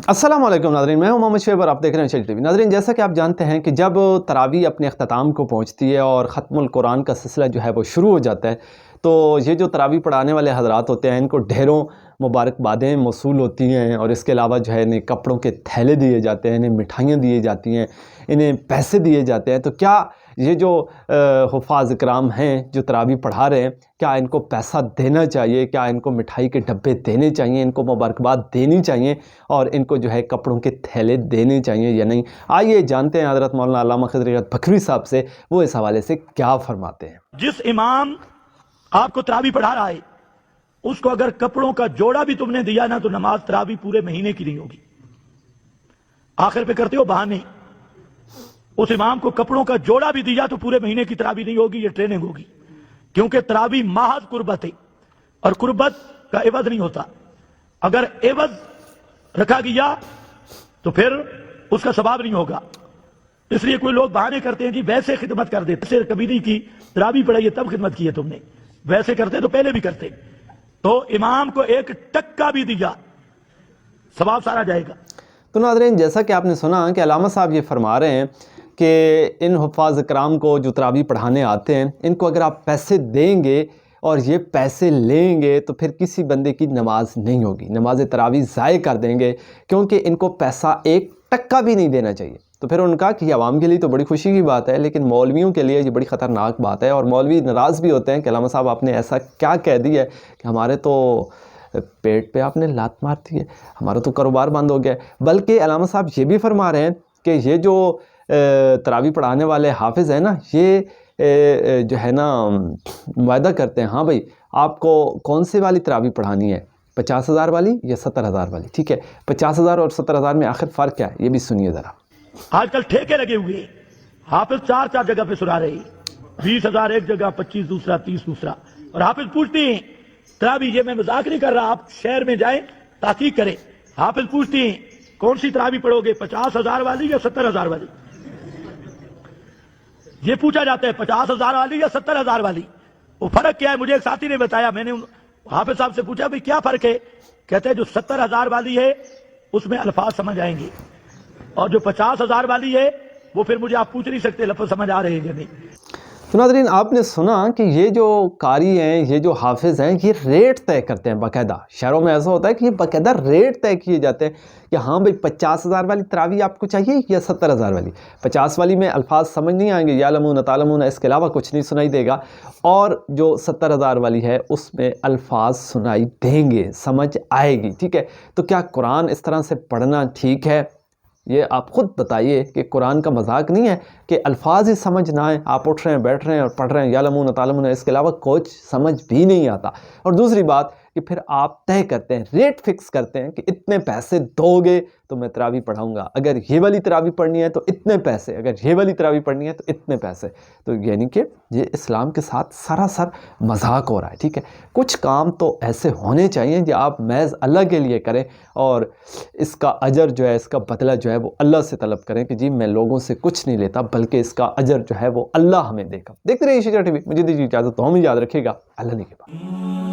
السلام علیکم ناظرین، میں ہوں محمد شعیب اور آپ دیکھ رہے ہیں شیل ٹی وی۔ ناظرین، جیسا کہ آپ جانتے ہیں کہ جب تراویح اپنے اختتام کو پہنچتی ہے اور ختم القرآن کا سلسلہ جو ہے وہ شروع ہو جاتا ہے، تو یہ جو تراویح پڑھانے والے حضرات ہوتے ہیں ان کو ڈھیروں مبارکبادیں موصول ہوتی ہیں، اور اس کے علاوہ جو ہے انہیں کپڑوں کے تھیلے دیے جاتے ہیں، انہیں مٹھائیاں دی جاتی ہیں، انہیں پیسے دیے جاتے ہیں۔ تو کیا یہ جو حفاظ اکرام ہیں جو تراویح پڑھا رہے ہیں، کیا ان کو پیسہ دینا چاہیے؟ کیا ان کو مٹھائی کے ڈبے دینے چاہیے؟ ان کو مبارکباد دینی چاہیے اور ان کو جو ہے کپڑوں کے تھیلے دینے چاہیے یا نہیں؟ آئیے جانتے ہیں حضرت مولانا علامہ خضر بکھری صاحب سے، وہ اس حوالے سے کیا فرماتے ہیں۔ جس امام آپ کو تراویح پڑھا رہا ہے اس کو اگر کپڑوں کا جوڑا بھی تم نے دیا نا تو نماز تراویح پورے مہینے کی نہیں ہوگی، آخر پہ کرتے ہو بہانے۔ اس امام کو کپڑوں کا جوڑا بھی دیا تو پورے مہینے کی تراویح نہیں ہوگی، یہ ٹریننگ ہوگی، کیونکہ تراویح محض قربت ہے اور قربت کا عوض نہیں ہوتا۔ اگر عوض رکھا گیا تو پھر اس کا ثواب نہیں ہوگا۔ اس لیے کوئی لوگ بہانے کرتے ہیں جی ویسے خدمت کر دیتے، ویسے کبھی نہیں کی، تراویح پڑھائی تب خدمت کی ہے تم نے، ویسے کرتے تو پہلے بھی کرتے، تو امام کو ایک ٹکا بھی دیا ثواب سارا جائے گا۔ تو ناظرین، جیسا کہ آپ نے سنا کہ علامہ صاحب یہ فرما رہے ہیں کہ ان حفاظ اکرام کو جو تراویح پڑھانے آتے ہیں ان کو اگر آپ پیسے دیں گے اور یہ پیسے لیں گے تو پھر کسی بندے کی نماز نہیں ہوگی، نماز تراویح ضائع کر دیں گے، کیونکہ ان کو پیسہ ایک ٹکا بھی نہیں دینا چاہیے۔ تو پھر ان کا کہ عوام کے لیے تو بڑی خوشی کی بات ہے، لیکن مولویوں کے لیے یہ بڑی خطرناک بات ہے، اور مولوی ناراض بھی ہوتے ہیں کہ علامہ صاحب آپ نے ایسا کیا کہہ دیا ہے کہ ہمارے تو پیٹ پہ آپ نے لات مار دی ہے، ہمارا تو کاروبار بند ہو گیا ہے۔ بلکہ علامہ صاحب یہ بھی فرما رہے ہیں کہ یہ جو تراویح پڑھانے والے حافظ ہیں نا، یہ جو ہے نا معاہدہ کرتے ہیں، ہاں بھائی آپ کو کون سی والی تراویح پڑھانی ہے، 50,000 والی یا 70,000 والی؟ ٹھیک ہے، 50,000 اور 70,000 میں آخر فرق کیا ہے، یہ بھی سنیے ذرا۔ آج کل ٹھیکے لگے ہوئے، حافظ چار جگہ پہ سنا رہے ہیں، 20,000 ایک جگہ، 25 دوسرا، 30 دوسرا، اور حافظ پوچھتے ہیں تراویح، یہ میں مذاق نہیں کر رہا، آپ شہر میں جائیں تحقیق کریں، حافظ پوچھتے ہیں کون سی تراویح پڑھو گے، 50,000 والی یا 70,000 والی؟ یہ پوچھا جاتا ہے 50,000 والی یا 70,000 والی؟ وہ فرق کیا ہے؟ مجھے ایک ساتھی نے بتایا، میں نے حافظ صاحب سے پوچھا بھئی کیا فرق ہے؟ کہتے ہیں جو 70,000 والی ہے اس میں الفاظ سمجھ آئیں گے، اور جو 50,000 والی ہے وہ پھر مجھے آپ پوچھ نہیں سکتے لفظ سمجھ آ رہے ہیں یا نہیں۔ تو ناظرین، آپ نے سنا کہ یہ جو قاری ہیں، یہ جو حافظ ہیں، یہ ریٹ طے کرتے ہیں باقاعدہ۔ شہروں میں ایسا ہوتا ہے کہ یہ باقاعدہ ریٹ طے کیے جاتے ہیں کہ ہاں بھئی 50,000 والی تراویح آپ کو چاہیے یا 70,000 والی؟ 50 والی میں الفاظ سمجھ نہیں آئیں گے، یعلمون تعلمون، اس کے علاوہ کچھ نہیں سنائی دے گا، اور جو 70,000 والی ہے اس میں الفاظ سنائی دیں گے، سمجھ آئے گی۔ ٹھیک ہے، تو کیا قرآن اس طرح سے پڑھنا ٹھیک ہے؟ یہ آپ خود بتائیے کہ قرآن کا مذاق نہیں ہے کہ الفاظ ہی سمجھ نہ آئیں، آپ اٹھ رہے ہیں، بیٹھ رہے ہیں اور پڑھ رہے ہیں یعلمون تعلمون، اس کے علاوہ کچھ سمجھ بھی نہیں آتا۔ اور دوسری بات کہ پھر آپ طے کرتے ہیں، ریٹ فکس کرتے ہیں کہ اتنے پیسے دو گے تو میں تراویح پڑھاؤں گا، اگر یہ والی تراویح پڑھنی ہے تو اتنے پیسے، اگر یہ والی تراویح پڑھنی ہے تو اتنے پیسے۔ تو یعنی کہ یہ اسلام کے ساتھ سراسر مذاق ہو رہا ہے۔ ٹھیک ہے، کچھ کام تو ایسے ہونے چاہیے جو آپ محض اللہ کے لیے کریں، اور اس کا اجر جو ہے، اس کا بدلہ جو ہے وہ اللہ سے طلب کریں کہ جی میں لوگوں سے کچھ نہیں لیتا، بلکہ اس کا اجر جو ہے وہ اللہ ہمیں دے گا۔ دیکھتے رہیے شیل ٹی وی، مجھے دیجیے اجازت، تو ہمیں یاد رکھیے گا، اللہ نے کے بعد۔